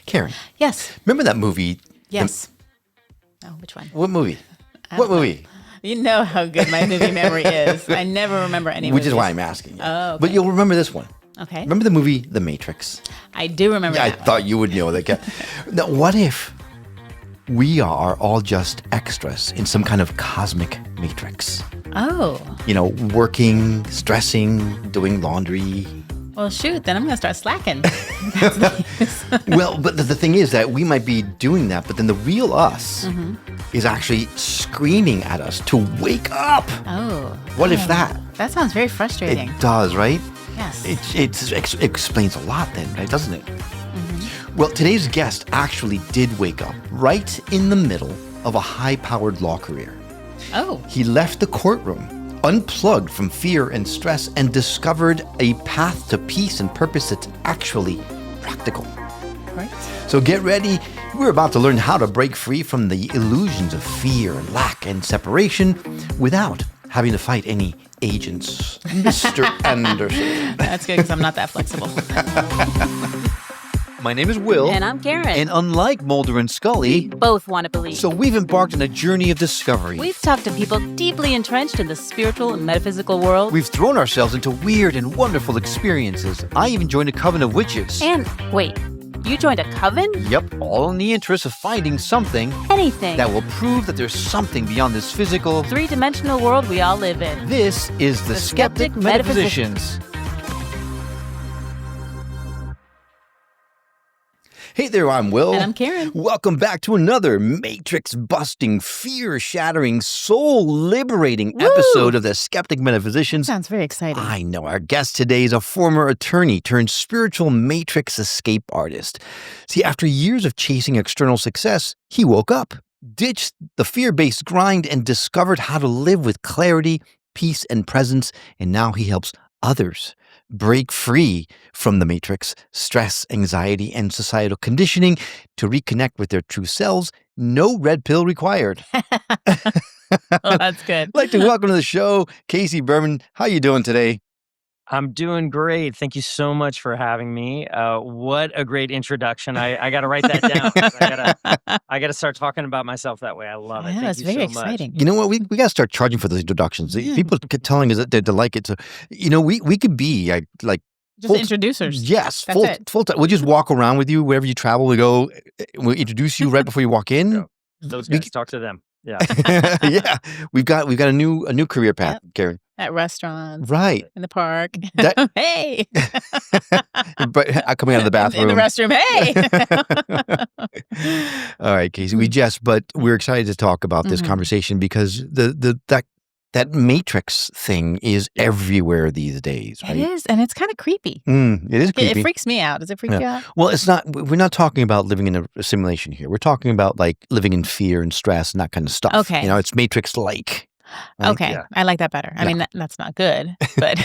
Karen, Yes. remember that movie? Yes. Oh, which one? What movie? I What don't know. movie? You know how good my movie memory is. I never remember any Which is movies. why I'm asking you. Oh, okay. But you'll remember this one. Okay. Remember the movie The Matrix? I do remember I that one. thought you would know that. Now, what if we are all just extras in some kind of cosmic matrix? Oh. You know, working, stressing, doing laundry. Well, shoot, then I'm going to start slacking. Well, but the thing is that we might be doing that, but then the real us Mm-hmm. is actually screaming at us to wake up. Oh. What if that? That sounds very frustrating. It does, right? Yes. It explains a lot then, right? Doesn't it? Mm-hmm. Well, today's guest actually did wake up right in the middle of a high-powered law career. Oh. He left the courtroom, unplugged from fear and stress, and discovered a path to peace and purpose that's actually practical. Right. So get ready. We're about to learn how to break free from the illusions of fear, lack, and separation without having to fight any agents. Mr. Anderson. That's good because I'm not that flexible. My name is Will. And I'm Karen. And unlike Mulder and Scully, both want to believe. so we've embarked on a journey of discovery. We've talked to people deeply entrenched in the spiritual and metaphysical world. We've thrown ourselves into weird and wonderful experiences. I even joined a coven of witches. And wait, you joined a coven? Yep, all in the interest of finding something Anything. that will prove that there's something beyond this physical. Three-dimensional world we all live in. This is the Skeptic Skeptic Metaphysicians. Hey there, I'm Will. And I'm Karen. Welcome back to another matrix-busting, fear-shattering, soul-liberating episode of the Skeptic Metaphysicians. Sounds very exciting. I know. Our guest today is a former attorney turned spiritual matrix escape artist. See, after years of chasing external success, he woke up, ditched the fear-based grind, and discovered how to live with clarity, peace, and presence. And now he helps others break free from the matrix, stress, anxiety, and societal conditioning to reconnect with their true selves. No red pill required. Well, that's good. I'd like to welcome to the show, Casey Berman. How you doing today? I'm doing great. Thank you so much for having me. What a great introduction. I got to write that down. 'Cause I got to start talking about myself that way. I love it. Yeah, Thank it's you very so much. exciting. You know what? We got to start charging for those introductions. Yeah. People keep telling us that they like it. So, we could be like Just introducers. yes, That's full time. We'll just walk around with you wherever you travel. We go. We'll introduce you right before you walk in. Go. Those We guys, talk to them. Yeah. yeah, we've got a new career path, Karen. At restaurants. Right, In the park. That- Hey. but coming out of the bathroom. In the restroom. Hey. All right, Casey. But we're excited to talk about this Mhm. conversation because that matrix thing is everywhere these days, right? It is. And it's kind of creepy. It is It creepy. freaks me out. Does it freak you out? Well, it's not. We're not talking about living in a simulation here. We're talking about like living in fear and stress and that kind of stuff. Okay. It's matrix-like. right? Okay. Yeah. I like that better. I Yeah. mean, that's not good, but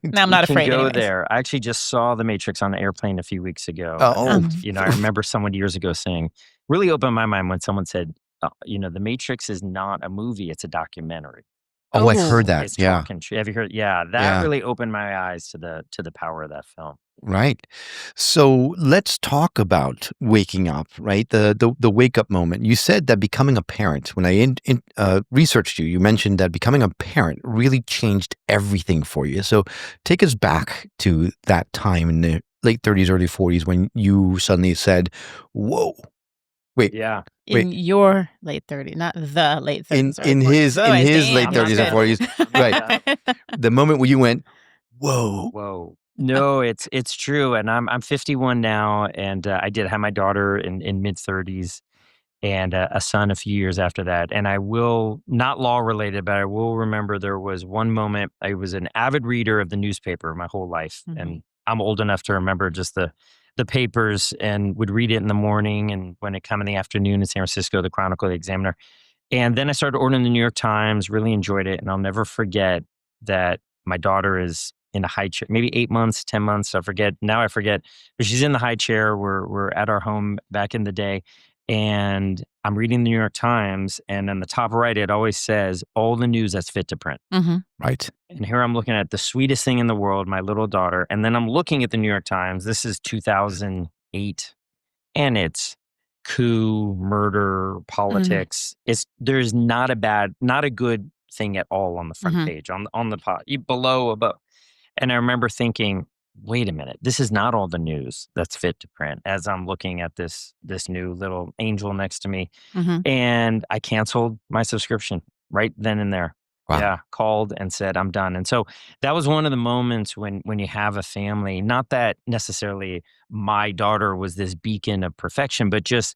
no, I'm not You afraid can go anyways. there. I actually just saw The Matrix on an airplane a few weeks ago. Oh. And, I remember someone years ago saying, really opened my mind when someone said, The Matrix is not a movie, it's a documentary. Oh, I've Oh. heard that. It's Yeah. talking true. Have you heard? Yeah, that Yeah. really opened my eyes to the power of that film. Right. So let's talk about waking up, right? The wake up moment. You said that becoming a parent, when I researched you, you mentioned that becoming a parent really changed everything for you. So take us back to that time in the late 30s, early 40s when you suddenly said, whoa, wait, Yeah. In your late 30s, not the late 30s. in his late damn, 30s and that's 40s, right? The moment where you went, whoa. Whoa. No, it's true. And I'm 51 now, and I did have my daughter in mid 30s and a son a few years after that. And I will, not law related, but I will remember there was one moment. I was an avid reader of the newspaper my whole life. Mhm. And I'm old enough to remember just the papers and would read it in the morning. And when it come in the afternoon in San Francisco, the Chronicle, the Examiner. And then I started ordering the New York Times, really enjoyed it. And I'll never forget that my daughter is in a high chair, maybe 8 months, 10 months. I forget. Now I forget. But she's in the high chair. We're at our home back in the day. And I'm reading the New York Times. And on the top right, it always says, all the news that's fit to print. Mm-hmm. Right. And here I'm looking at the sweetest thing in the world, my little daughter. And then I'm looking at the New York Times. This is 2008. and it's coup, murder, politics. There's not a good thing at all on the front page, on the pot, below, above. And I remember thinking, wait a minute, this is not all the news that's fit to print. As I'm looking at this new little angel next to me, and I canceled my subscription right then and there. Wow. Yeah, called and said I'm done. And so that was one of the moments when you have a family, not that necessarily my daughter was this beacon of perfection, but just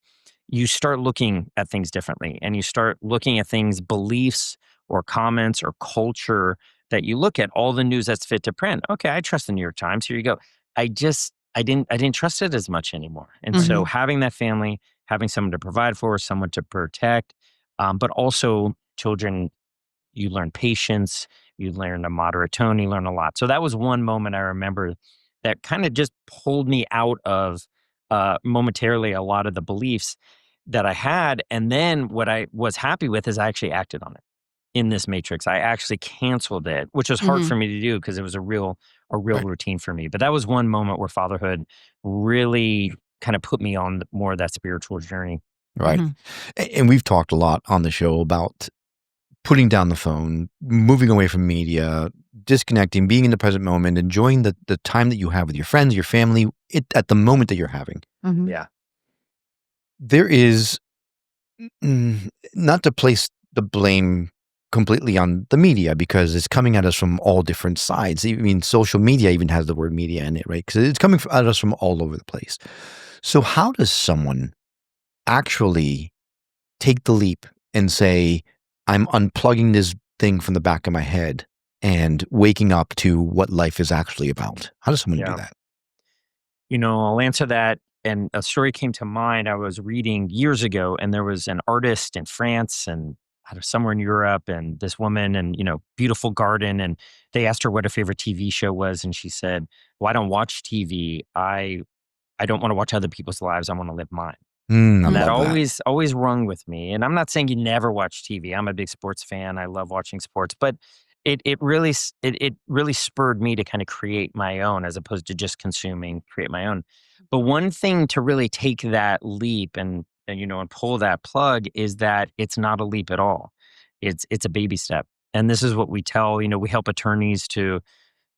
you start looking at things differently, and you start looking at things, beliefs or comments or culture, that you look at all the news that's fit to print. Okay, I trust the New York Times. Here you go. I didn't trust it as much anymore. And so having that family, having someone to provide for, someone to protect, but also children, you learn patience, you learn a moderate tone, you learn a lot. So that was one moment I remember that kind of just pulled me out of momentarily a lot of the beliefs that I had. And then what I was happy with is I actually acted on it in this matrix. I actually canceled it, which was hard for me to do because it was a real Right. routine for me. But that was one moment where fatherhood really kind of put me on more of that spiritual journey. Right. And we've talked a lot on the show about putting down the phone, moving away from media, disconnecting, being in the present moment, enjoying the time that you have with your friends, your family, at the moment that you're having. Yeah. There is, not to place the blame completely on the media, because it's coming at us from all different sides. I mean, social media even has the word media in it, right? Because it's coming at us from all over the place. So how does someone actually take the leap and say, I'm unplugging this thing from the back of my head and waking up to what life is actually about? How does someone do that? I'll answer that. And a story came to mind. I was reading years ago, and there was an artist in France and somewhere in Europe, and this woman, and beautiful garden. And they asked her what her favorite TV show was, and she said, "Well, I don't watch TV. I don't want to watch other people's lives. I want to live mine." I And love that that. always rung with me. And I'm not saying you never watch TV. I'm a big sports fan. I love watching sports, but it really spurred me to kind of create my own, as opposed to just consuming, create my own. But one thing to really take that leap and pull that plug is that it's not a leap at all. It's a baby step. And this is what we tell, we help attorneys to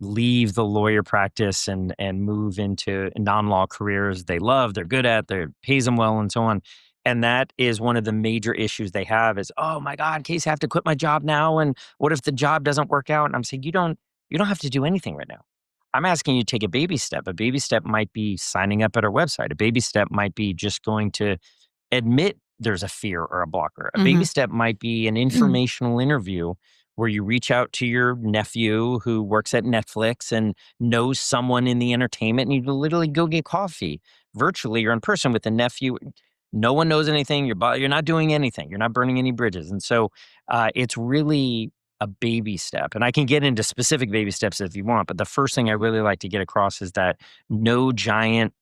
leave the lawyer practice and move into non-law careers they love, they're good at, they pays them well, and so on. And that is one of the major issues they have is, oh my God, Casey, I have to quit my job now. And what if the job doesn't work out? And I'm saying, you don't have to do anything right now. I'm asking you to take a baby step. A baby step might be signing up at our website. A baby step might be just going to admit there's a fear or a blocker. A baby step might be an informational interview where you reach out to your nephew who works at Netflix and knows someone in the entertainment, and you literally go get coffee virtually or in person with the nephew. No one knows anything. You're not doing anything. You're not burning any bridges. And so it's really a baby step. And I can get into specific baby steps if you want. But the first thing I really like to get across is that no giant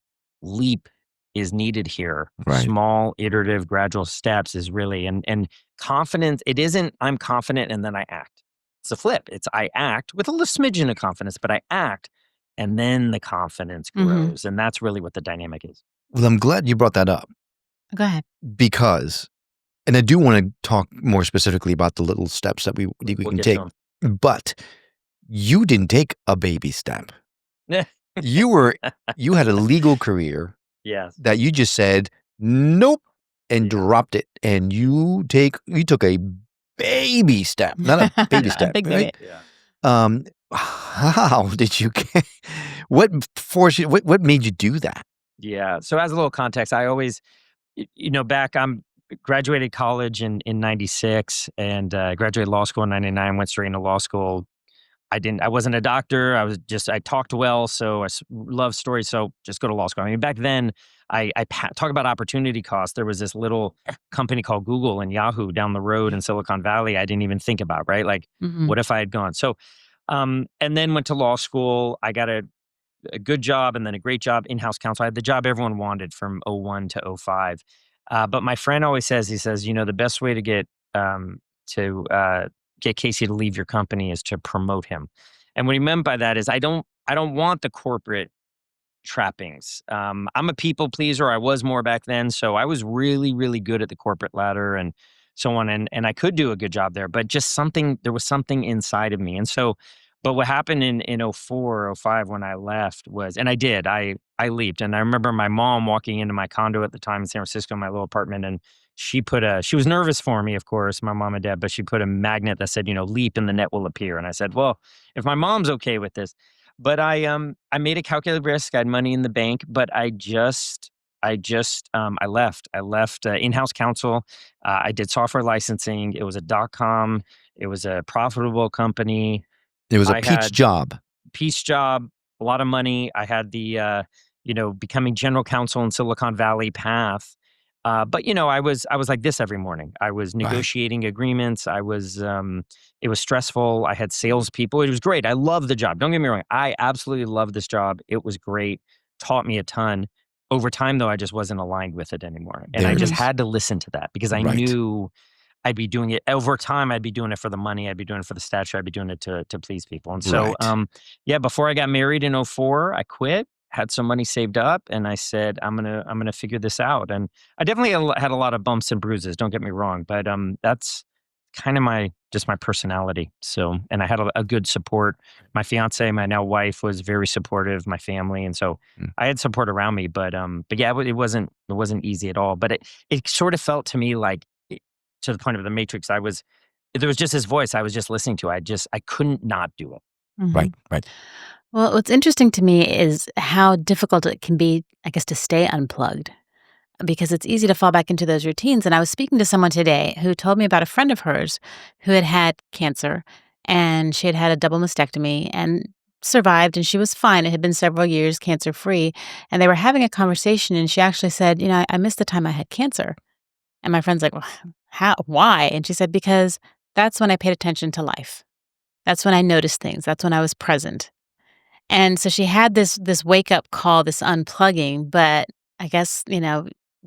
leap is needed here. Right. Small, iterative, gradual steps is really, and confidence, it isn't I'm confident and then I act. It's a flip. It's I act with a little smidgen of confidence, but I act and then the confidence grows. And that's really what the dynamic is. Well, I'm glad you brought that up, Go ahead. because, and I do want to talk more specifically about the little steps that we We'll can get take, to 'em. but you didn't take a baby step. You had a legal career Yes. that you just said, nope, and Yeah. dropped it. And you took a baby step, not a baby A step, big right? baby. Yeah. How did you get, what forced you, what made you do that? Yeah. So as a little context, I always, back, I'm graduated college in 96 and graduated law school in 99, went straight into law school. I wasn't a doctor. I talked well. So I love stories. So just go to law school. I mean, back then talk about opportunity cost. There was this little company called Google and Yahoo down the road in Silicon Valley. I didn't even think about, right? Like, what if I had gone? So, and then went to law school. I got a good job and then a great job, in-house counsel. I had the job everyone wanted from '01 to '05. But my friend always says, the best way to get Casey to leave your company is to promote him. And what he meant by that is I don't want the corporate trappings. I'm a people pleaser. I was more back then. So I was really, really good at the corporate ladder and so on. And I could do a good job there, but just there was something inside of me. And so, but what happened in 04, 05 when I left was, and I leaped. And I remember my mom walking into my condo at the time in San Francisco, my little apartment, and she was nervous for me, of course, my mom and dad, but she put a magnet that said, leap and the net will appear. And I said, well, if my mom's okay with this. But I made a calculated risk. I had money in the bank, but I left. I left in-house counsel. I did software licensing. It was a .com. It was a profitable company. It was a peach job. Peach job, a lot of money. I had the becoming general counsel in Silicon Valley path. But I was like this every morning. I was negotiating agreements. It was stressful. I had salespeople. It was great. I loved the job. Don't get me wrong. I absolutely loved this job. It was great. Taught me a ton. Over time, though, I just wasn't aligned with it anymore. And I just had to listen to that because I knew I'd be doing it over time. I'd be doing it for the money. I'd be doing it for the stature. I'd be doing it to please people. And so, before I got married in 04, I quit. Had some money saved up, and I said, I'm gonna figure this out. And I definitely had a lot of bumps and bruises. Don't get me wrong, but that's kind of my personality. So, and I had a good support. My fiance, my now wife, was very supportive. My family, and so I had support around me. But yeah, it wasn't easy at all. But it sort of felt to me like, to the point of the Matrix, there was just this voice I was just listening to. I couldn't not do it. Mhm. Right. Well, what's interesting to me is how difficult it can be, I guess, to stay unplugged because it's easy to fall back into those routines. And I was speaking to someone today who told me about a friend of hers who had had cancer and she had had a double mastectomy and survived and she was fine. It had been several years cancer free. And they were having a conversation and she actually said, I missed the time I had cancer. And my friend's like, well, how? Why? And she said, because that's when I paid attention to life. That's when I noticed things. That's when I was present. And so she had this wake-up call, this unplugging, but I guess,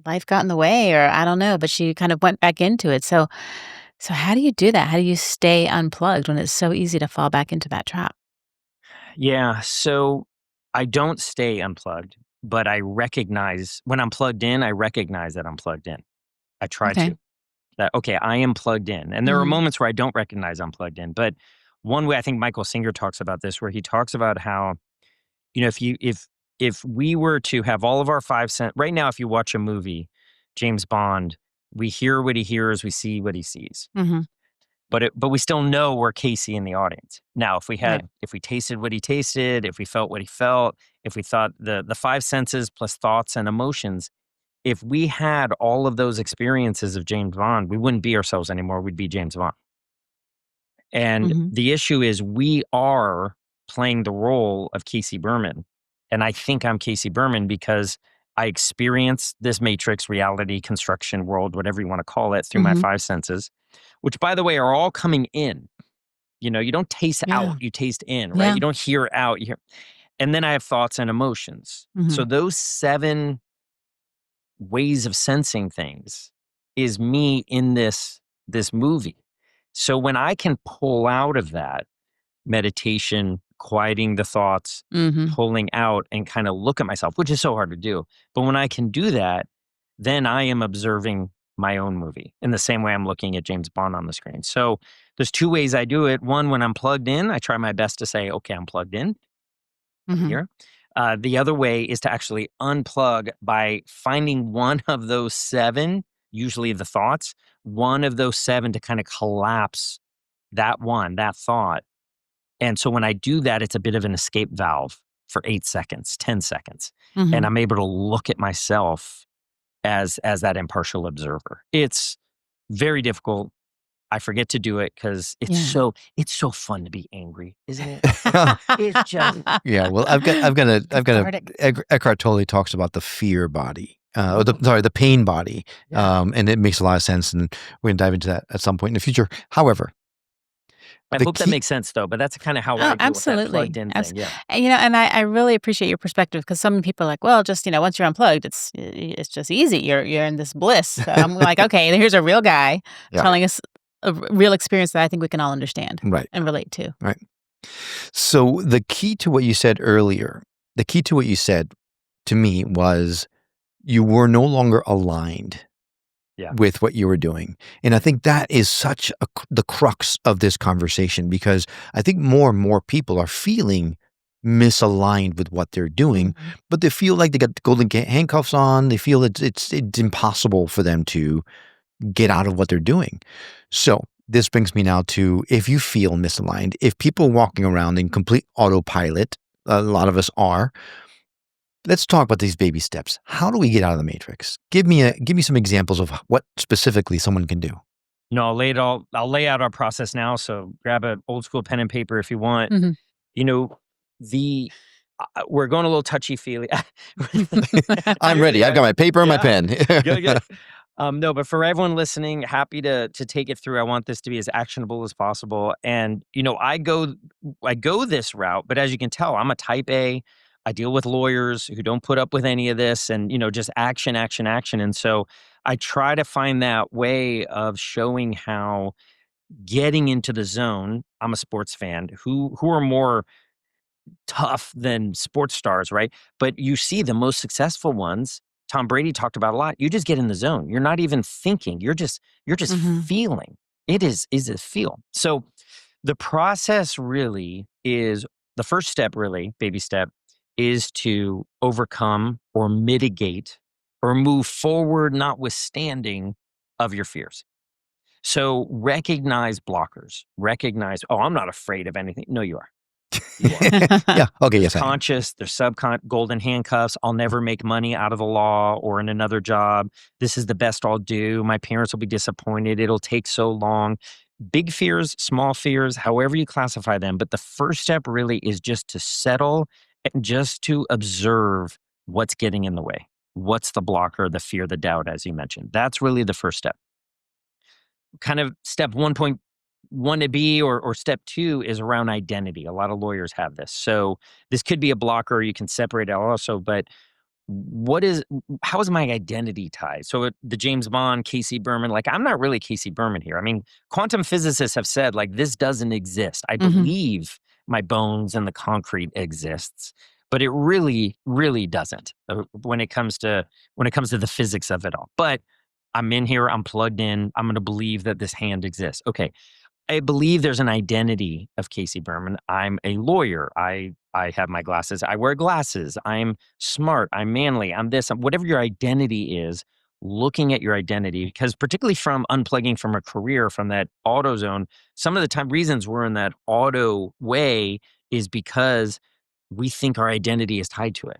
life got in the way or I don't know, but she kind of went back into it. So how do you do that? How do you stay unplugged when it's so easy to fall back into that trap? Yeah, so I don't stay unplugged, but I recognize when I'm plugged in, I recognize that I'm plugged in. I try to. That, okay, I am plugged in. And there are moments where I don't recognize I'm plugged in. But one way I think Michael Singer talks about this, where he talks about how, if we were to have all of our 5 cents, right now, if you watch a movie, James Bond, we hear what he hears, we see what he sees. Mm-hmm. But we still know we're Casey in the audience. Now, if we tasted what he tasted, if we felt what he felt, if we thought the 5 senses plus thoughts and emotions, if we had all of those experiences of James Bond, we wouldn't be ourselves anymore. We'd be James Bond. And the issue is we are playing the role of Casey Berman. And I think I'm Casey Berman because I experience this matrix reality construction world, whatever you want to call it, through my 5 senses, which, by the way, are all coming in. You don't taste out, you taste in, right? Yeah. You don't hear out. You hear. And then I have thoughts and emotions. So those 7 ways of sensing things is me in this movie. So when I can pull out of that meditation, quieting the thoughts, pulling out and kind of look at myself, which is so hard to do. But when I can do that, then I am observing my own movie in the same way I'm looking at James Bond on the screen. So there's 2 ways I do it. One, when I'm plugged in, I try my best to say, okay, I'm plugged in here. The other way is to actually unplug by finding one of those 7, usually the thoughts, one of those 7 to kind of collapse that thought. And so when I do that, it's a bit of an escape valve for 8 seconds, 10 seconds. And I'm able to look at myself as that impartial observer. It's very difficult. I forget to do it because it's so fun to be angry, isn't it? It's just Yeah. Well, I've got Eckhart Tolle talks about the fear body, the pain body, and it makes a lot of sense, and we're gonna dive into that at some point in the future. However, I hope that makes sense, though. But that's kind of how I do absolutely. with that plugged in thing. Yeah. And I really appreciate your perspective because some people are like, well, just once you're unplugged, it's just easy. You're in this bliss. So I'm like, okay, here's a real guy telling us a real experience that I think we can all understand and relate to. Right. So the key to what you said earlier, to me was you were no longer aligned Yeah. with what you were doing. And I think that is the crux of this conversation, because I think more and more people are feeling misaligned with what they're doing, but they feel like they got the golden handcuffs on. They feel it's impossible for them to get out of what they're doing. So this brings me now to, if you feel misaligned, if people walking around in complete autopilot, a lot of us are, let's talk about these baby steps. How do we get out of the matrix? Give me some examples of what specifically someone can do. No, I'll lay out our process now. So grab an old school pen and paper if you want. Mhm. You know, we're going a little touchy feely. I'm ready. I've got my paper and my pen. Good. No, but for everyone listening, happy to take it through. I want this to be as actionable as possible. And I go this route, but as you can tell, I'm a type A. I deal with lawyers who don't put up with any of this, and just action, action, action. And so I try to find that way of showing how getting into the zone. I'm a sports fan. Who are more tough than sports stars, right? But you see the most successful ones. Tom Brady talked about a lot. You just get in the zone. You're not even thinking. You're just feeling. It is a feel. So the process really is, the first step, really, baby step, is to overcome or mitigate or move forward notwithstanding of your fears. So recognize blockers. Recognize, oh, I'm not afraid of anything. No, you are. You are. Yeah. Okay. There's Yes, I am. conscious, there's subconscious, golden handcuffs. I'll never make money out of the law or in another job. This is the best I'll do. My parents will be disappointed. It'll take so long. Big fears, small fears, however you classify them. But the first step really is just to settle and just to observe what's getting in the way. What's the blocker, the fear, the doubt, as you mentioned. That's really the first step. Kind of step 1.1 to be or step 2 is around identity. A lot of lawyers have this. So this could be a blocker. You can separate it also, but how is my identity tied? So the James Bond, Casey Berman, like, I'm not really Casey Berman here. I mean, quantum physicists have said, like, this doesn't exist. I believe my bones and the concrete exists, but it really, really doesn't when it comes to the physics of it all. But I'm in here, I'm plugged in, I'm going to believe that this hand exists. Okay. I believe there's an identity of Casey Berman. I'm a lawyer. I have my glasses. I wear glasses. I'm smart. I'm manly. I'm this. Whatever your identity is, looking at your identity, because particularly from unplugging from a career, from that auto zone, some of the time reasons we're in that auto way is because we think our identity is tied to it.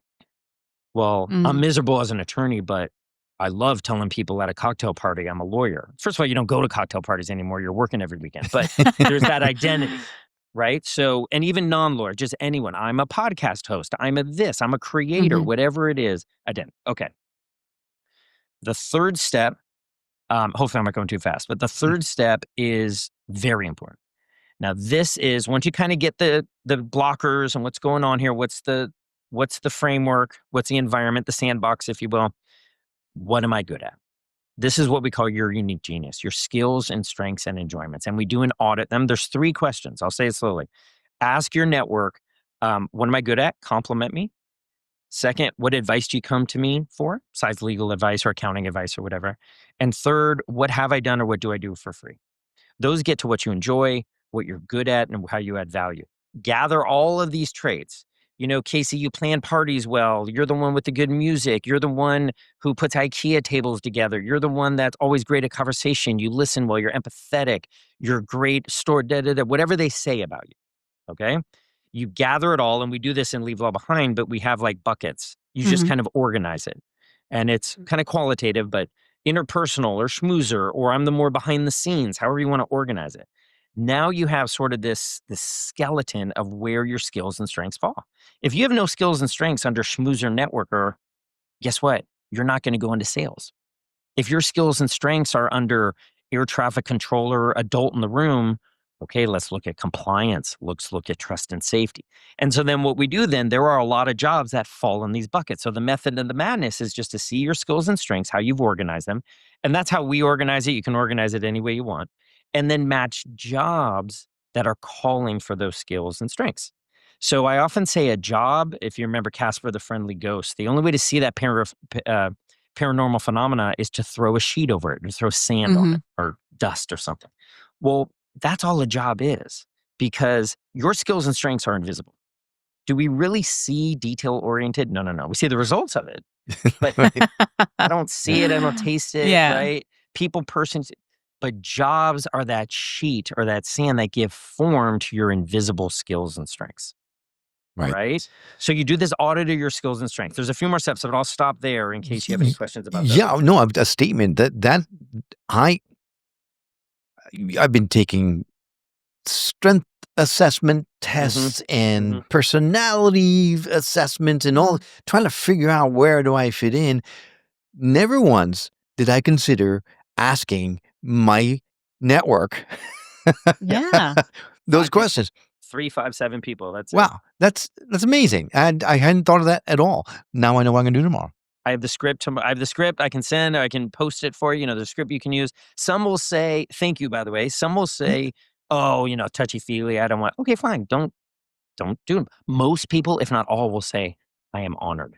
Well, I'm miserable as an attorney, but I love telling people at a cocktail party I'm a lawyer. First of all, you don't go to cocktail parties anymore. You're working every weekend. But there's that identity, right? So, and even non-lawyer, just anyone. I'm a podcast host. I'm a creator, whatever it is, identity. Okay. The third step, hopefully I'm not going too fast, but the third step is very important. Now, this is, once you kind of get the blockers and what's going on here, what's the framework, what's the environment, the sandbox, if you will. What am I good at? This is what we call your unique genius, your skills and strengths and enjoyments. And we do an audit them. There's 3 questions. I'll say it slowly. Ask your network, what am I good at? Compliment me. Second, what advice do you come to me for? Besides legal advice or accounting advice or whatever. And third, what have I done or what do I do for free? Those get to what you enjoy, what you're good at, and how you add value. Gather all of these traits. Casey, you plan parties well. You're the one with the good music. You're the one who puts IKEA tables together. You're the one that's always great at conversation. You listen well. You're empathetic. You're great whatever they say about you. Okay? You gather it all, and we do this in Leave Law Behind, but we have like buckets. You just kind of organize it. And it's kind of qualitative, but interpersonal or schmoozer, or I'm the more behind the scenes, however you want to organize it. Now you have sort of this skeleton of where your skills and strengths fall. If you have no skills and strengths under schmoozer networker, guess what? You're not going to go into sales. If your skills and strengths are under air traffic controller, adult in the room, okay, let's look at compliance. Let's look at trust and safety. And so then what we do then, there are a lot of jobs that fall in these buckets. So the method of the madness is just to see your skills and strengths, how you've organized them. And that's how we organize it. You can organize it any way you want. And then match jobs that are calling for those skills and strengths. So I often say a job, if you remember Casper the Friendly Ghost, the only way to see that paranormal phenomena is to throw a sheet over it or throw sand on it or dust or something. Well, that's all a job is, because your skills and strengths are invisible. Do we really see detail-oriented? No. We see the results of it, but I don't see it. I don't taste it, Yeah. right? People, persons, but jobs are that sheet or that sand that give form to your invisible skills and strengths. Right. So you do this audit of your skills and strengths. There's a few more steps, but I'll stop there in case you have any questions about that. Yeah, no, a statement that I've been taking strength assessment tests and personality assessments and all, trying to figure out where do I fit in. Never once did I consider asking my network those questions. 3, 5, 7 people. That's it. Wow, that's amazing. And I hadn't thought of that at all. Now I know what I'm gonna do tomorrow. I have the script. I can send, or I can post it for you. The script you can use. Some will say, thank you, by the way. Some will say, oh, touchy-feely. I don't want. Okay, fine. Don't do them. Most people, if not all, will say, I am honored.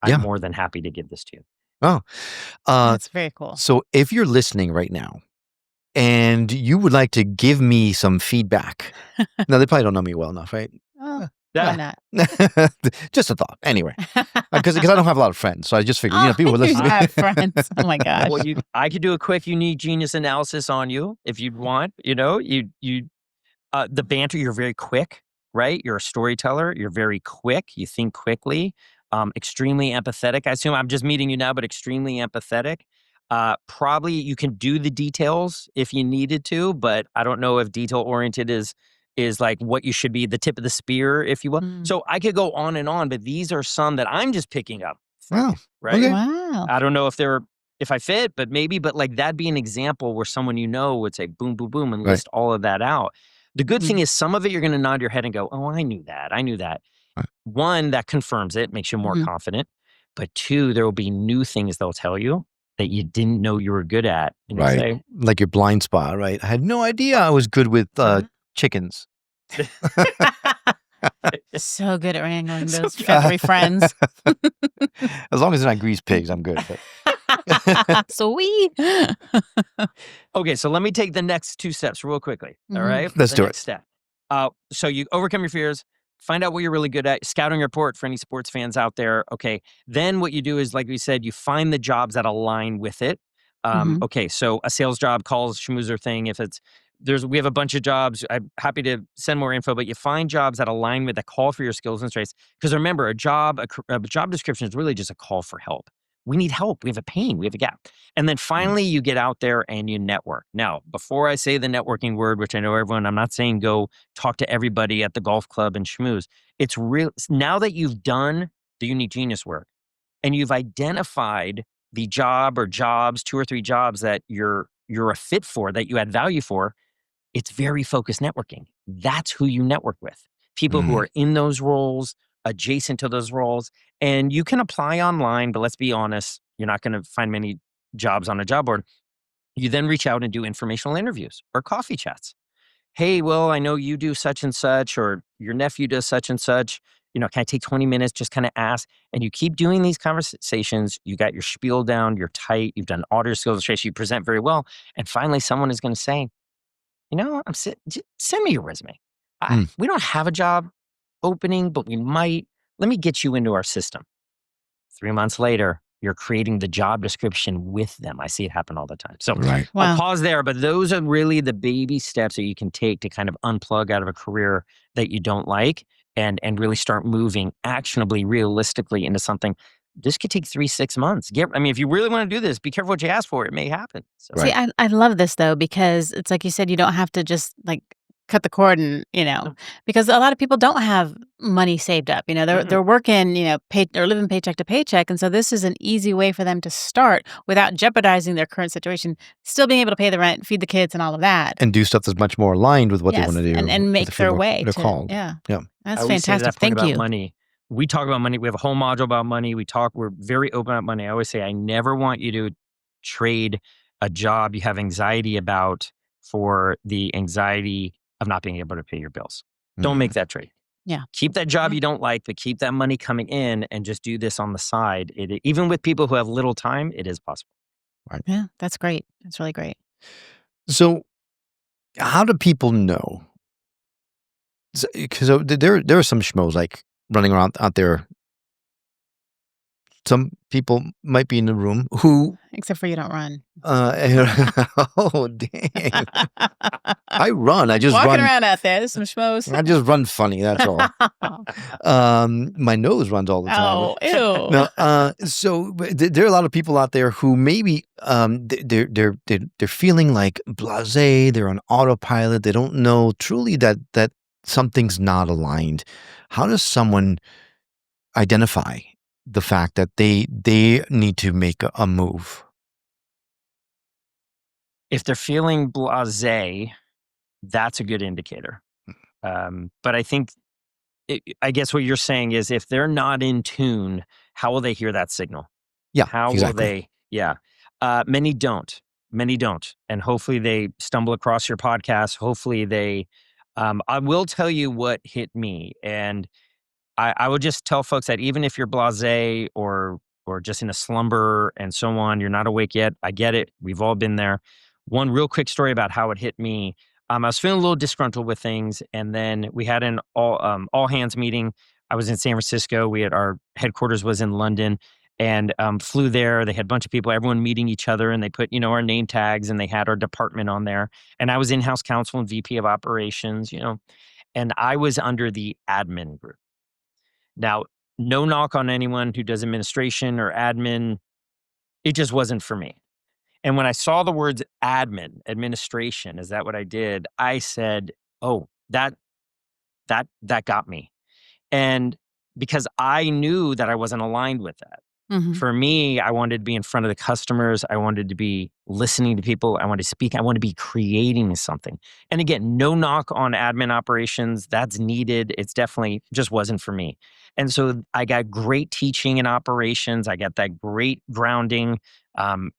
I'm more than happy to give this to you. Oh, That's very cool. so if you're listening right now and you would like to give me some feedback, now they probably don't know me well enough, right? Why not? Just a thought. Anyway, because I don't have a lot of friends, so I just figured, people would listen. I have friends. Oh my gosh. Well, I could do a quick unique genius analysis on you if you'd want. The banter. You're very quick, right? You're a storyteller. You're very quick. You think quickly. Extremely empathetic. I assume I'm just meeting you now, but extremely empathetic. Probably you can do the details if you needed to, but I don't know if detail oriented is like what you should be, the tip of the spear, if you will. So I could go on and on, but these are some that I'm just picking up. Wow. Right. Okay. Wow. I don't know if I fit, but maybe, but like that'd be an example where someone would say boom, boom, boom, and list all of that out. The good thing is some of it you're going to nod your head and go, oh, I knew that. Right. One, that confirms it, makes you more confident. But two, there will be new things they'll tell you that you didn't know you were good at. And Right. say, like your blind spot, right? I had no idea I was good with chickens. So good at wrangling those feathery friends. As long as they're not greased pigs, I'm good. Sweet. Okay, so let me take the next 2 steps real quickly. All right? Let's do it. Next step. So you overcome your fears, find out what you're really good at, scouting report for any sports fans out there. Okay. Then what you do is, like we said, you find the jobs that align with it. Okay, so a sales job, calls, schmoozer thing. If we have a bunch of jobs. I'm happy to send more info, but you find jobs that align with, that call for your skills and strengths. Because remember, a job description is really just a call for help. We need help. We have a pain. We have a gap. And then finally, you get out there and you network. Now, before I say the networking word, which I know everyone, I'm not saying go talk to everybody at the golf club and schmooze. It's real. Now that you've done the unique genius work and you've identified the job or jobs, 2 or 3 jobs that you're a fit for, that you add value for, it's very focused networking. That's who you network with. People who are in those roles, adjacent to those roles. And you can apply online, but let's be honest, you're not going to find many jobs on a job board. You then reach out and do informational interviews or coffee chats. Hey, well, I know you do such and such, or your nephew does such and such. Can I take 20 minutes, just kind of ask? And you keep doing these conversations. You got your spiel down, you're tight, you've done audio skills, you present very well. And finally, someone is going to say, send me your resume. We don't have a job opening, but we might. Let me get you into our system. 3 months later, you're creating the job description with them. I see it happen all the time. So I'll pause there, but those are really the baby steps that you can take to kind of unplug out of a career that you don't like and really start moving actionably, realistically into something. This could take 3-6 months. If you really want to do this, be careful what you ask for. It may happen. So. See, I love this though, because it's like you said, you don't have to just like cut the cord and, because a lot of people don't have money saved up. They're working, or living paycheck to paycheck. And so this is an easy way for them to start without jeopardizing their current situation, still being able to pay the rent, feed the kids and all of that. And do stuff that's much more aligned with what they want to do. And make their way. They're called. Yeah. Yeah. That's I always say fantastic. that point Thank you. about money. We talk about money. We have a whole module about money. We're very open about money. I always say, I never want you to trade a job you have anxiety about for the anxiety of not being able to pay your bills. Don't make that trade. Yeah. Keep that job Yeah. you don't like, but keep that money coming in and just do this on the side. Even with people who have little time, it is possible. Yeah, that's great. That's really great. So, how do people know? Because there are some schmoes like running around out there. Some people might be in the room who, Except for you don't run. oh dang, I run. I just Walking run. around out there, there's some schmoes. I just run funny. That's all. My nose runs all the time. Oh, ew. No, so there are a lot of people out there who maybe they're feeling like blasé. They're on autopilot. They don't know truly that something's not aligned. How does someone identify the fact that they need to make a move? If they're feeling blasé, that's a good indicator. But I think, I guess what you're saying is if they're not in tune, how will they hear that signal? Yeah, How will exactly. they? Yeah. Many don't. Many don't. And hopefully they stumble across your podcast. Hopefully they, I will tell you what hit me. And I would just tell folks that even if you're blasé or just in a slumber and so on, you're not awake yet. I get it. We've all been there. One real quick story about how it hit me. I was feeling a little disgruntled with things, and then we had an all hands meeting. I was in San Francisco. We had our headquarters was in London, and flew there. They had a bunch of people, everyone meeting each other, and they put our name tags, and they had our department on there. And I was in-house counsel and VP of operations, and I was under the admin group. Now, no knock on anyone who does administration or admin. It just wasn't for me. And when I saw the words administration, is that what I did? I said, "Oh, that got me." And because I knew that I wasn't aligned with that. Mhm. For me, I wanted to be in front of the customers. I wanted to be listening to people. I wanted to speak. I want to be creating something. And again, no knock on admin operations. That's needed. It's definitely just wasn't for me. And so I got great teaching in operations. I got that great grounding,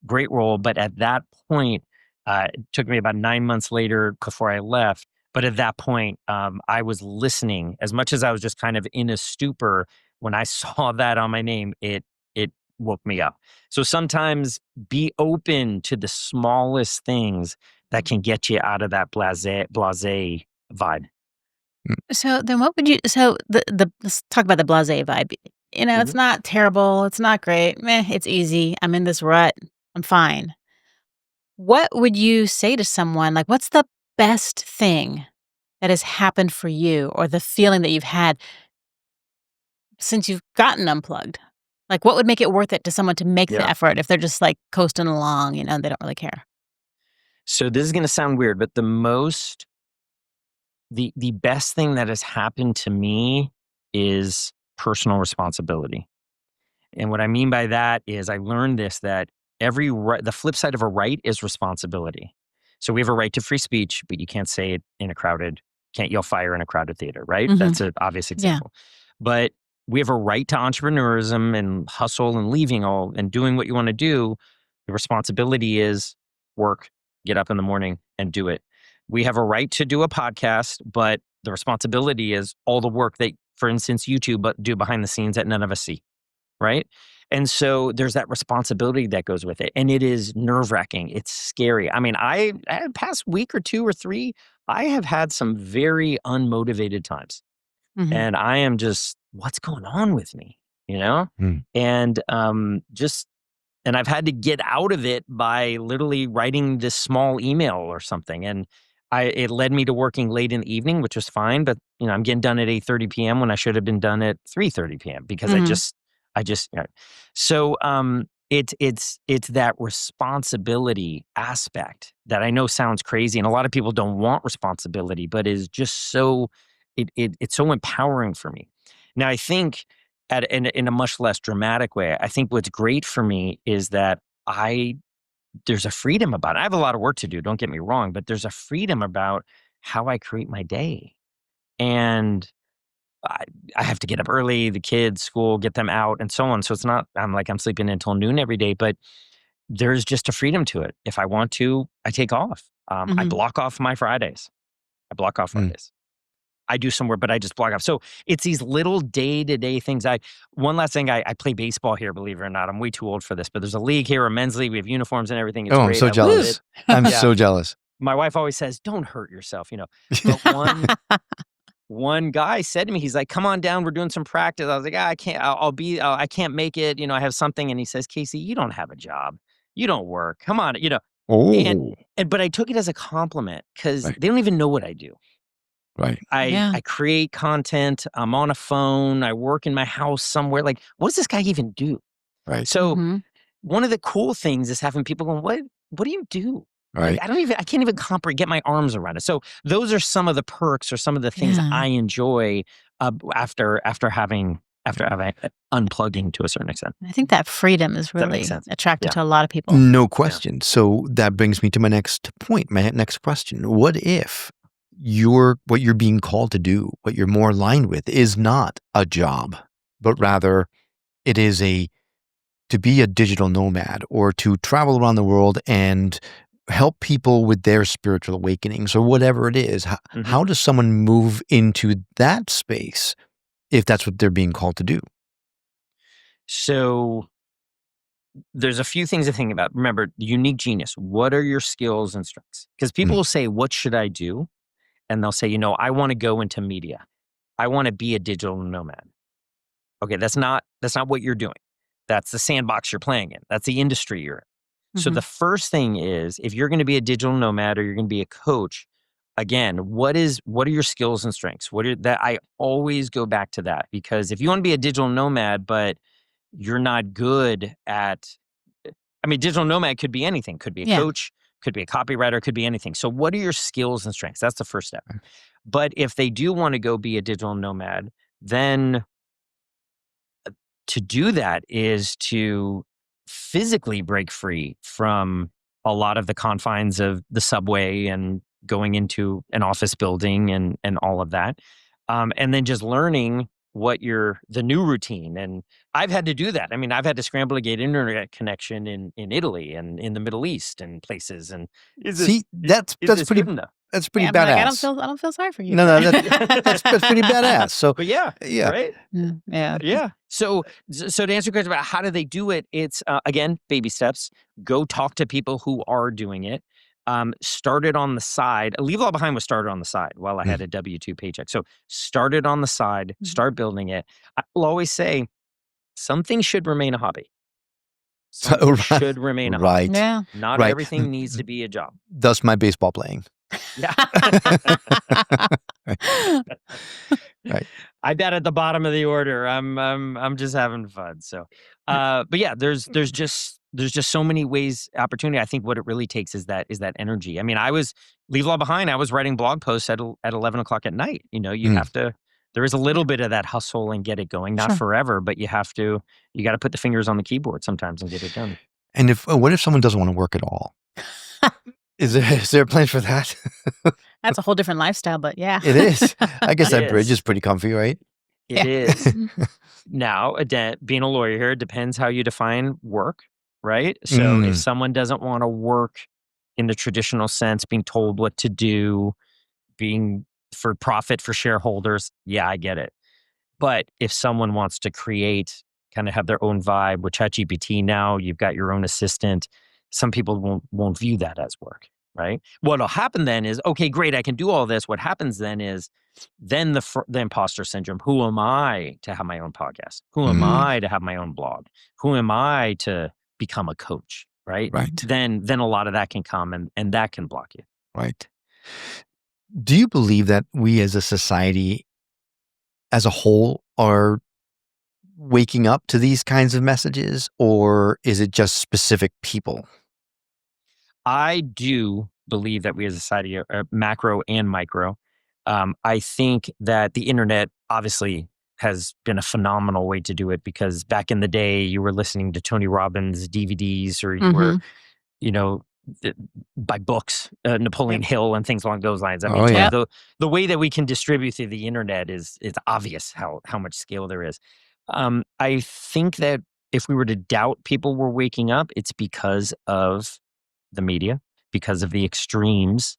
great role. But at that point, it took me about 9 months later before I left. But at that point, I was listening as much as I was just kind of in a stupor. When I saw that on my name, it woke me up. So sometimes be open to the smallest things that can get you out of that blase vibe. So then what would you so the let's talk about the blasé vibe. It's not terrible, it's not great. Meh, it's easy. I'm in this rut. I'm fine. What would you say to someone? Like, what's the best thing that has happened for you or the feeling that you've had since you've gotten unplugged? Like, what would make it worth it to someone to make the Yeah. effort if they're just like coasting along, and they don't really care? So this is going to sound weird, but the best thing that has happened to me is personal responsibility. And what I mean by that is I learned this, that the flip side of a right is responsibility. So we have a right to free speech, but you can't say it can't yell fire in a crowded theater, right? Mhm. That's an obvious example. But we have a right to entrepreneurism and hustle and leaving all and doing what you want to do. The responsibility is work, get up in the morning and do it. We have a right to do a podcast, but the responsibility is all the work that, for instance, YouTube do behind the scenes that none of us see. Right. And so there's that responsibility that goes with it. And it is nerve wracking. It's scary. I mean, I past week or 2 or 3, I have had some very unmotivated times. Mhm. And I am just, what's going on with me? Mm. And and I've had to get out of it by literally writing this small email or something. And it led me to working late in the evening, which was fine. But I'm getting done at 8:30 p.m. when I should have been done at 3:30 p.m. because Mhm. I just so it's that responsibility aspect that I know sounds crazy, and a lot of people don't want responsibility, but is just so it's so empowering for me. Now I think in a much less dramatic way, I think what's great for me is that there's a freedom about it. I have a lot of work to do, don't get me wrong, but there's a freedom about how I create my day. And I, I have to get up early, the kids, school, get them out, and so on. So it's not, I'm sleeping until noon every day, but there's just a freedom to it. If I want to, I take off. I Mhm. block off my Fridays. I block off Mm. Fridays. I do some work, but I just blog off. So it's these little day-to-day things. One last thing, I play baseball here, believe it or not. I'm way too old for this, but there's a league here, a men's league. We have uniforms and everything. It's Oh, I'm great. so I love jealous. it. I'm Yeah. so jealous. My wife always says, don't hurt yourself, But one guy said to me, he's like, come on down, we're doing some practice. I was like, I can't, I can't make it. I have something. And he says, Casey, you don't have a job. You don't work. Come on, Oh, but I took it as a compliment because Right. they don't even know what I do. right. I create content. I'm on a phone. I work in my house somewhere. Like, what does this guy even do? Right. So Mhm. one of the cool things is having people going, what do you do? Right. Like, I can't even get my arms around it. So those are some of the perks or some of the things Yeah. I enjoy after having unplugging to a certain extent. I think that freedom is that make really sense? attractive Yeah. to a lot of people. No question. So that brings me to my next point, my next question. What if what you're being called to do, what you're more aligned with, is not a job, but rather it is to be a digital nomad or to travel around the world and help people with their spiritual awakenings or whatever it is? Mhm. How does someone move into that space if that's what they're being called to do? So there's a few things to think about. Remember, unique genius. What are your skills and strengths? Because people will say, what should I do? And they'll say, I want to go into media. I want to be a digital nomad. Okay, that's not what you're doing. That's the sandbox you're playing in. That's the industry you're in. So Mhm. the first thing is, if you're going to be a digital nomad or you're going to be a coach, again, what are your skills and strengths? I always go back to that, because if you want to be a digital nomad, but you're not good at, digital nomad could be anything. Could be a Yeah. coach, could be a copywriter, could be anything. So what are your skills and strengths? That's the first step. But if they do want to go be a digital nomad, then to do that is to physically break free from a lot of the confines of the subway and going into an office building and all of that. And then just learning the new routine. And I've had to do that. I've had to scramble to get internet connection in Italy and in the Middle East and places. And See, that's this pretty good enough? that's pretty Yeah, but, like, I badass. don't feel sorry for you. No, that's pretty badass. So But yeah, yeah, right? Yeah. Yeah. So to answer your question about how do they do it, it's again, baby steps. Go talk to people who are doing it. Start it on the side. Leave All Behind was started on the side while I had a W-2 paycheck. So start it on the side. Start building it. I will always say something should remain a hobby. Something should remain a hobby. right. Yeah. Not Right. everything needs to be a job. Thus my baseball playing. Yeah. Right. I bet at the bottom of the order. I'm just having fun. So, but yeah, there's just so many ways, opportunity. I think what it really takes is that energy. I was leave all behind. I was writing blog posts at 11 o'clock at night. You have to. There is a little bit of that hustle and get it going. Not Sure. forever, but you got to put the fingers on the keyboard sometimes and get it done. And what if someone doesn't want to work at all? Is there a plan for that? That's a whole different lifestyle, but yeah. It is. I guess It that bridge is. is pretty comfy, right? It is. Now, being a lawyer here, it depends how you define work, right? So if someone doesn't want to work in the traditional sense, being told what to do, being for profit for shareholders, yeah, I get it. But if someone wants to create, kind of have their own vibe with ChatGPT now, you've got your own assistant. Some people won't view that as work, right? What'll happen then is, okay, great, I can do all this. What happens then is, the imposter syndrome. Who am I to have my own podcast? Who am I to have my own blog? Who am I to become a coach, right? Right. Then a lot of that can come and that can block you. Right. Do you believe that we as a society as a whole are waking up to these kinds of messages, or is it just specific people? I do believe that we as a society are macro and micro. I think that the internet obviously has been a phenomenal way to do it, because back in the day you were listening to Tony Robbins DVDs, or you were, by books, Napoleon Hill and things along those lines. yeah. The way that we can distribute through the internet it's obvious how much scale there is. I think that if we were to doubt people were waking up, it's because of the media, because of the extremes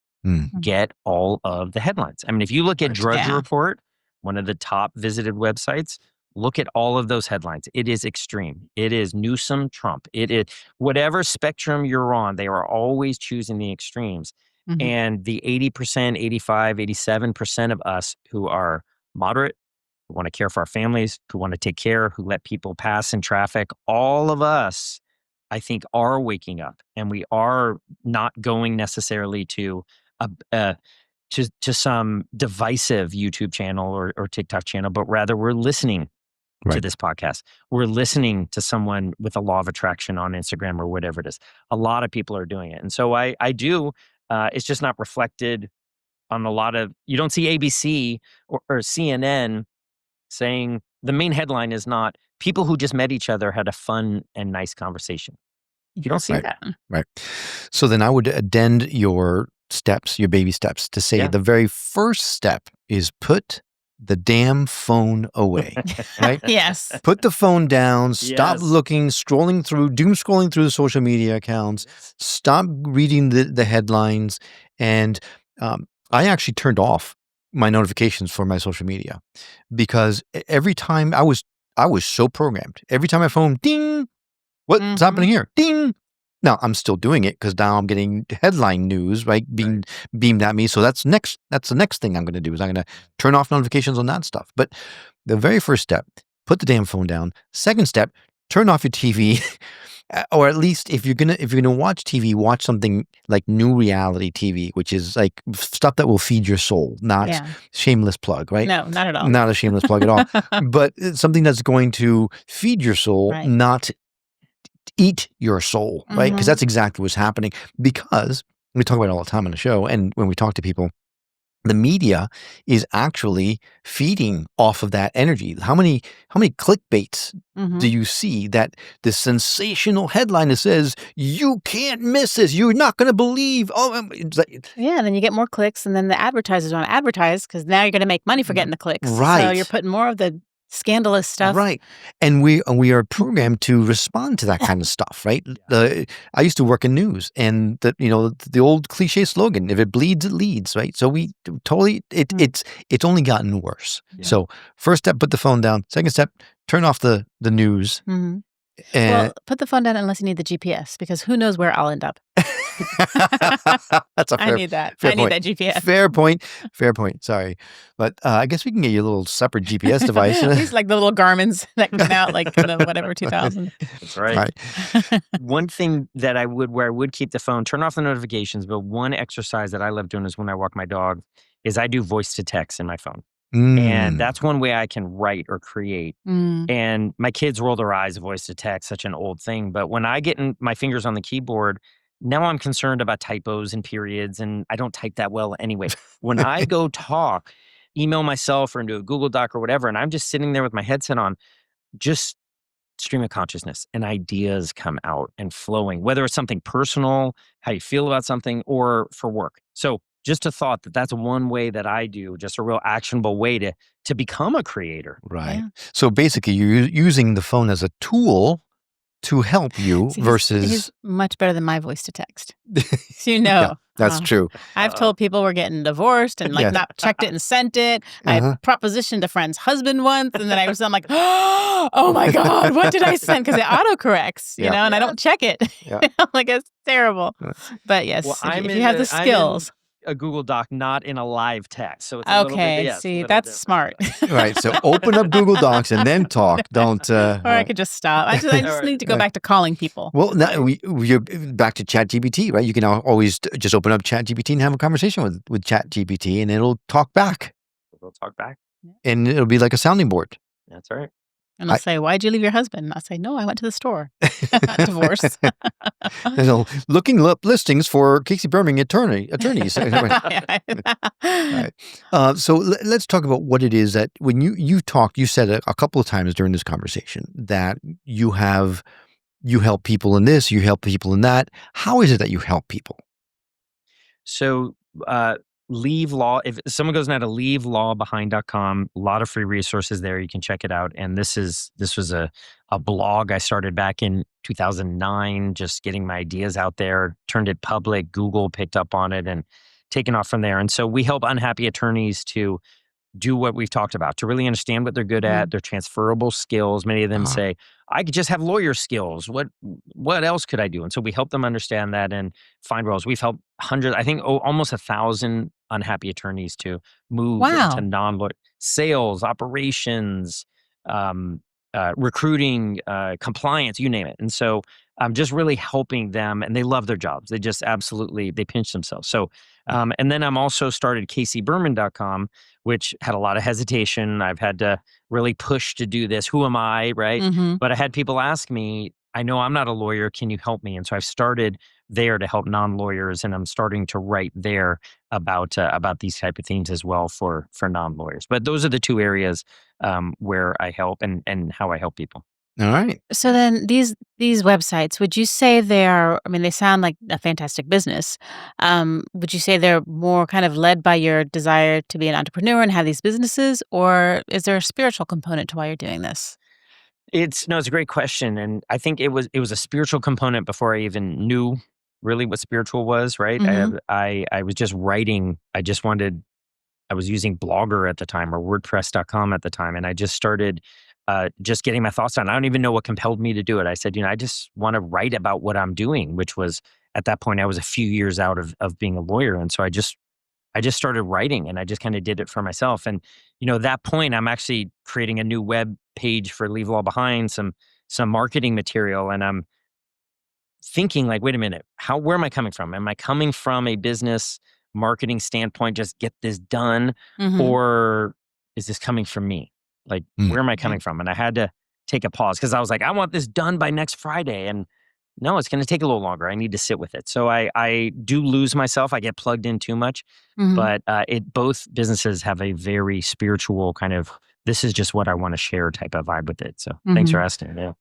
get all of the headlines. I mean, if you look at Drudge Yeah. Report, one of the top visited websites, look at all of those headlines. It is extreme. It is Newsom, Trump. It is whatever spectrum you're on, they are always choosing the extremes. Mhm. And the 80%, 85, 87% of us who are moderate, who want to care for our families, who want to take care, who let people pass in traffic, all of us, I think, are waking up, and we are not going necessarily to a to some divisive YouTube channel or TikTok channel, but rather we're listening to Right. this podcast. We're listening to someone with a law of attraction on Instagram or whatever it is. A lot of people are doing it. And so I do, it's just not reflected on a lot of, you don't see ABC or CNN saying the main headline is not people who just met each other had a fun and nice conversation. You don't see Right. that. Right. So then I would addend your steps, your baby steps, to say Yeah. the very first step is put the damn phone away, right? Yes. Put the phone down, stop Yes. looking, doom scrolling through the social media accounts, stop reading the headlines. And I actually turned off my notifications for my social media because every time I was so programmed. Every time my phone, ding, what's happening here? Ding. Now I'm still doing it because now I'm getting headline news, right, being beamed at me. So that's the next thing I'm going to do is I'm going to turn off notifications on that stuff. But the very first step, put the damn phone down. Second step, turn off your TV, or at least if you're gonna watch TV, watch something like new reality TV, which is like stuff that will feed your soul, not Yeah. shameless plug, right? No, not at all. Not a shameless plug at all, but it's something that's going to feed your soul, Right. not eat your soul, right? Because Mhm. that's exactly what's happening. Because we talk about it all the time on the show, and when we talk to people, the media is actually feeding off of that energy. How many clickbaits do you see that the sensational headline that says you can't miss this, you're not going to believe? It's like, Yeah, and then you get more clicks, and then the advertisers want to advertise because now you're going to make money for getting the clicks. So Right. you're putting more of the scandalous stuff. right, and we are programmed to respond to that kind of stuff, right? I used to work in news, and the old cliche slogan: "If it bleeds, it leads." Right. So we totally it's only gotten worse. Yeah. So first step, put the phone down. Second step, turn off the news. Mhm. And Well, put the phone down unless you need the GPS because who knows where I'll end up. that's a I fair, need that. fair I need point. that GPS. Fair point. Fair point. Sorry, but I guess we can get you a little separate GPS device. These like the little Garmins that come out like in the whatever 2000. That's right. One thing that I would keep the phone, turn off the notifications, but one exercise that I love doing is when I walk my dog, is I do voice to text in my phone. And that's one way I can write or create. And my kids roll their eyes, voice to text, such an old thing. But when I get my fingers on the keyboard, now I'm concerned about typos and periods, and I don't type that well anyway. When I go talk, email myself or into a Google Doc or whatever, and I'm just sitting there with my headset on, just stream of consciousness and ideas come out and flowing, whether it's something personal, how you feel about something, or for work. So just a thought that's one way that I do, just a real actionable way to become a creator. Right. Yeah. So basically, you're using the phone as a tool to help you See, versus. he's much better than my voice to text. So you know. Yeah, that's true. I've told people we're getting divorced and like Yeah. not checked it and sent it. I propositioned a friend's husband once, and then I'm like, oh my God, what did I send? Because it autocorrects, you Yeah. know, and I don't check it. Yeah. Like it's terrible. But yes, Well, if you have the skills. a Google Doc, not in a live text. So it's a little bit, Okay, yes, a see, little that's different. smart. Right. So open up Google Docs and then talk. Don't. Or I could just stop. I just Alright. need to go back to calling people. Well, now we're back to ChatGPT, right? You can now always just open up ChatGPT and have a conversation with ChatGPT, and it'll talk back, We'll talk back. and it'll be like a sounding board. That's right. And I'll say, why'd you leave your husband? And I'll say, no, I went to the store. Divorce. Looking up listings for Casey Berman attorneys. Right. So let's talk about what it is that when you said a couple of times during this conversation that you help people in this, you help people in that. How is it that you help people? So leave law. If someone goes now to leavelawbehind.com, a lot of free resources there. You can check it out. And this was a blog I started back in 2009, just getting my ideas out there, turned it public. Google picked up on it, and taken off from there. And so we help unhappy attorneys to do what we've talked about, to really understand what they're good at, their transferable skills. Many of them say, I could just have lawyer skills. What else could I do? And so we help them understand that and find roles. We've helped hundreds, I think almost 1,000 unhappy attorneys to move into non-lawyer sales, operations, recruiting, compliance, you name it. And so I'm just really helping them, and they love their jobs. They just absolutely, they pinch themselves. So, and then I'm also started CaseyBerman.com, which had a lot of hesitation. I've had to really push to do this. Who am I, right? But I had people ask me, I know I'm not a lawyer. Can you help me? And so I've started there to help non-lawyers, and I'm starting to write there about these type of themes as well for non-lawyers. But those are the two areas where I help and how I help people. All right. So then these websites, would you say they're, I mean, they sound like a fantastic business. Would you say they're more kind of led by your desire to be an entrepreneur and have these businesses, or is there a spiritual component to why you're doing this? It's a great question. And I think it was a spiritual component before I even knew really what spiritual was, right? I was just writing. I was using Blogger at the time, or WordPress.com at the time. And I just started just getting my thoughts on. I don't even know what compelled me to do it. I said, I just want to write about what I'm doing, which was at that point, I was a few years out of being a lawyer. And so I just started writing, and I just kind of did it for myself. And, at that point, I'm actually creating a new web page for Leave Law Behind, some marketing material. And I'm thinking like, wait a minute, where am I coming from? Am I coming from a business marketing standpoint, just get this done? Or is this coming from me? Like, where am I coming from? And I had to take a pause because I was like, I want this done by next Friday. And no, it's going to take a little longer. I need to sit with it. So I do lose myself. I get plugged in too much. But both businesses have a very spiritual kind of, this is just what I want to share type of vibe with it. So thanks for asking. Yeah.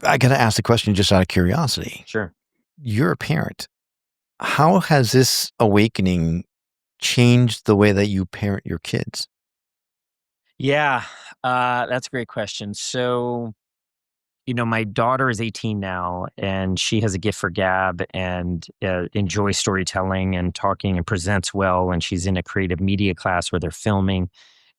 I got to ask the question just out of curiosity. Sure. You're a parent. How has this awakening changed the way that you parent your kids? Yeah, that's a great question. So, my daughter is 18 now, and she has a gift for gab and enjoys storytelling and talking and presents well. And she's in a creative media class where they're filming.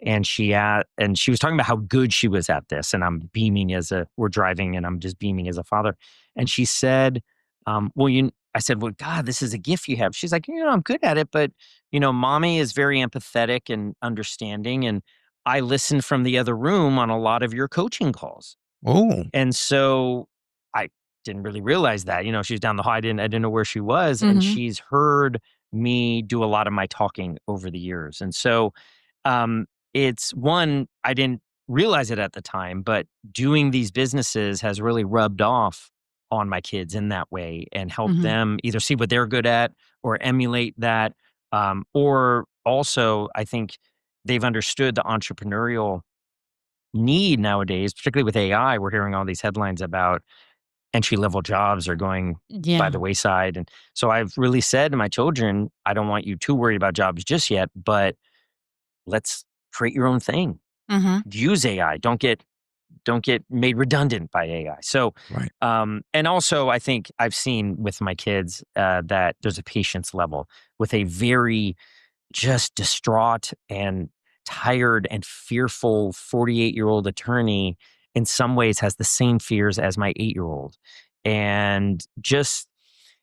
And she was talking about how good she was at this. And I'm beaming we're driving, and I'm just beaming as a father. And she said, I said, well, God, this is a gift you have. She's like, I'm good at it, but, mommy is very empathetic and understanding. And I listen from the other room on a lot of your coaching calls. Oh. And so I didn't really realize that, she was down the hall. I didn't know where she was. And she's heard me do a lot of my talking over the years. And so it's one, I didn't realize it at the time, but doing these businesses has really rubbed off on my kids in that way and help them either see what they're good at or emulate that. Or also, I think they've understood the entrepreneurial need nowadays, particularly with AI. We're hearing all these headlines about entry-level jobs are going by the wayside. And so I've really said to my children, I don't want you too worried about jobs just yet, but let's create your own thing. Use AI. Don't get made redundant by AI. So, right. And also I think I've seen with my kids that there's a patience level with a very just distraught and tired and fearful 48-year-old attorney in some ways has the same fears as my 8-year-old. And just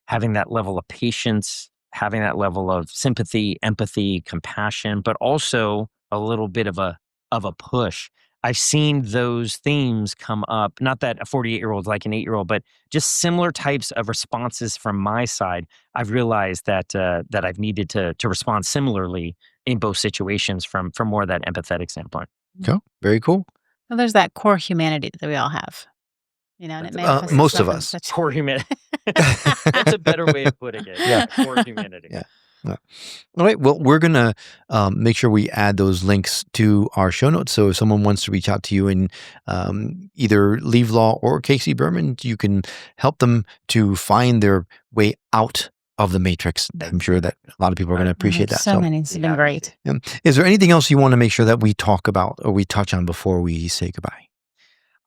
having that level of patience, having that level of sympathy, empathy, compassion, but also a little bit of a push. I've seen those themes come up, not that a 48-year-old is like an 8-year-old, but just similar types of responses from my side. I've realized that I've needed to respond similarly in both situations from more of that empathetic standpoint. Okay, very cool. Well, there's that core humanity that we all have, and it manifests most of itself in us. such- Core humanity. That's a better way of putting it. Yeah. Core humanity. Yeah. All right. Well, we're going to make sure we add those links to our show notes. So if someone wants to reach out to you in either Leave Law or Casey Berman, you can help them to find their way out of the matrix. I'm sure that a lot of people are going to appreciate that. So many. It's been great. Is there anything else you want to make sure that we talk about or we touch on before we say goodbye?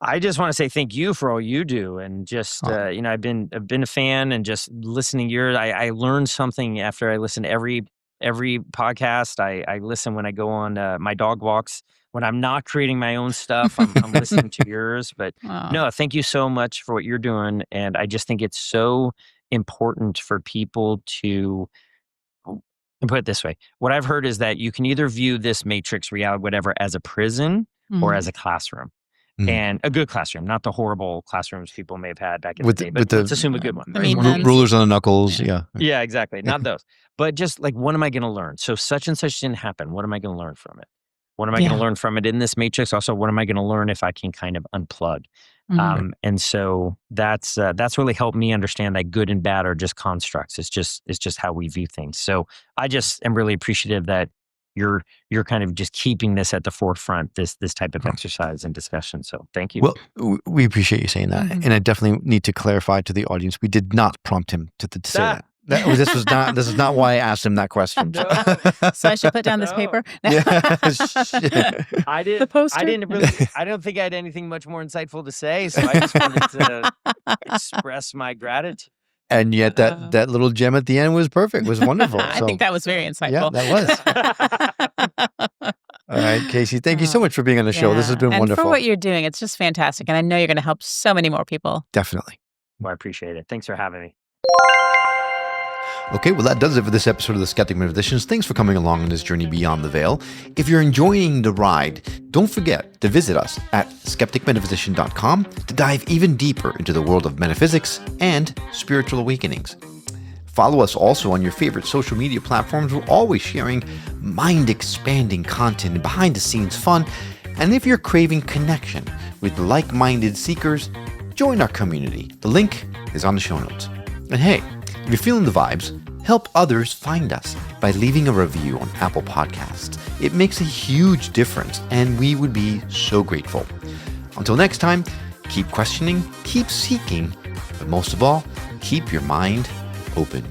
I just want to say thank you for all you do, and just I've been a fan, and just listening to yours. I learned something after I listen to every podcast. I listen when I go on my dog walks. When I'm not creating my own stuff, I'm listening to yours. But no, thank you so much for what you're doing, and I just think it's so important for people to. And put it this way, what I've heard is that you can either view this matrix reality, whatever, as a prison or as a classroom. And a good classroom, not the horrible classrooms people may have had back in the day, but let's assume a good one. Rulers on the knuckles, yeah. Yeah, exactly. Not those. But just like, what am I going to learn? So such and such didn't happen. What am I going to learn from it? What am I going to learn from it in this matrix? Also, what am I going to learn if I can kind of unplug? And so that's really helped me understand that good and bad are just constructs. It's just how we view things. So I just am really appreciative that you're kind of just keeping this at the forefront, this type of exercise and discussion. So thank you. Well, we appreciate you saying that. And I definitely need to clarify to the audience, we did not prompt him to say that. This is not why I asked him that question. No. So I should put down this paper. I did. The poster. I don't think I had anything much more insightful to say. So I just wanted to express my gratitude. And yet that little gem at the end was perfect. Was wonderful. I think that was very insightful. Yeah, that was. All right, Casey, thank you so much for being on the show. This has been wonderful. And for what you're doing, it's just fantastic. And I know you're going to help so many more people. Definitely. Well, I appreciate it. Thanks for having me. Okay, well, that does it for this episode of the Skeptic Metaphysicians. Thanks for coming along on this journey beyond the veil. If you're enjoying the ride, don't forget to visit us at skepticmetaphysician.com to dive even deeper into the world of metaphysics and spiritual awakenings. Follow us also on your favorite social media platforms. We're always sharing mind-expanding content and behind-the-scenes fun. And if you're craving connection with like-minded seekers, join our community. The link is on the show notes. And hey, if you're feeling the vibes, help others find us by leaving a review on Apple Podcasts. It makes a huge difference, and we would be so grateful. Until next time, keep questioning, keep seeking, but most of all, keep your mind open.